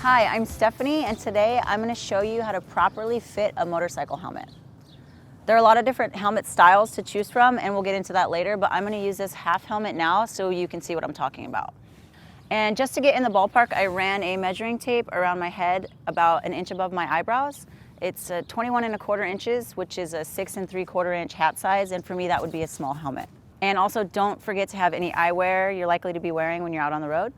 Hi, I'm Stephanie, and today I'm going to show you how to properly fit a motorcycle helmet. There are a lot of different helmet styles to choose from, and we'll get into that later, but I'm going to use this half helmet now so you can see what I'm talking about. And just to get in the ballpark, I ran a measuring tape around my head about an inch above my eyebrows. It's 21¼ inches, which is a 6¾ inch hat size, and for me that would be a small helmet. And also don't forget to have any eyewear you're likely to be wearing when you're out on the road.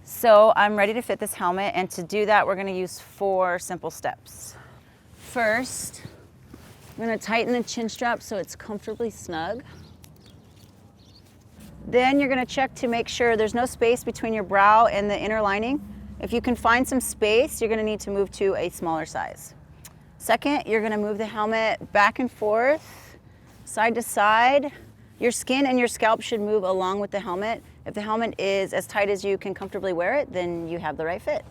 So I'm ready to fit this helmet, and to do that we're going to use 4 simple steps. First, I'm going to tighten the chin strap so it's comfortably snug. Then you're going to check to make sure there's no space between your brow and the inner lining. If you can find some space, you're going to need to move to a smaller size. Second, you're going to move the helmet back and forth, side to side. Your skin and your scalp should move along with the helmet. If the helmet is as tight as you can comfortably wear it, then you have the right fit.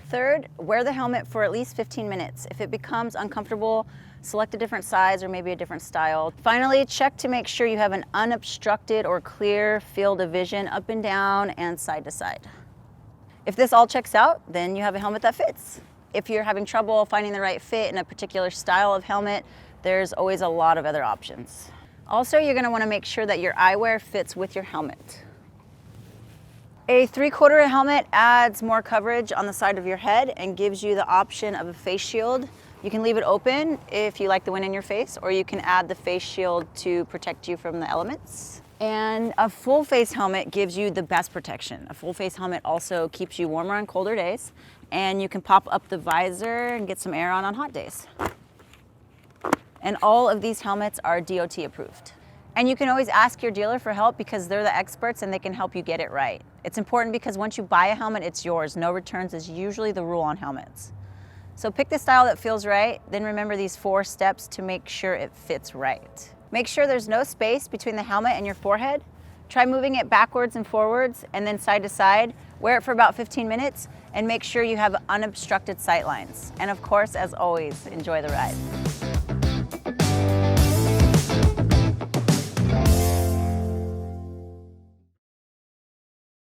Third, wear the helmet for at least 15 minutes. If it becomes uncomfortable, select a different size or maybe a different style. Finally, check to make sure you have an unobstructed or clear field of vision up and down and side to side. If this all checks out, then you have a helmet that fits. If you're having trouble finding the right fit in a particular style of helmet, there's always a lot of other options. Also, you're going to want to make sure that your eyewear fits with your helmet. A 3/4 helmet adds more coverage on the side of your head and gives you the option of a face shield. You can leave it open if you like the wind in your face, or you can add the face shield to protect you from the elements. And a full face helmet gives you the best protection. A full face helmet also keeps you warmer on colder days, and you can pop up the visor and get some air on hot days. And all of these helmets are DOT approved. And you can always ask your dealer for help because they're the experts and they can help you get it right. It's important because once you buy a helmet, it's yours. No returns is usually the rule on helmets. So pick the style that feels right, then remember these 4 steps to make sure it fits right. Make sure there's no space between the helmet and your forehead. Try moving it backwards and forwards and then side to side. Wear it for about 15 minutes and make sure you have unobstructed sight lines. And of course, as always, enjoy the ride.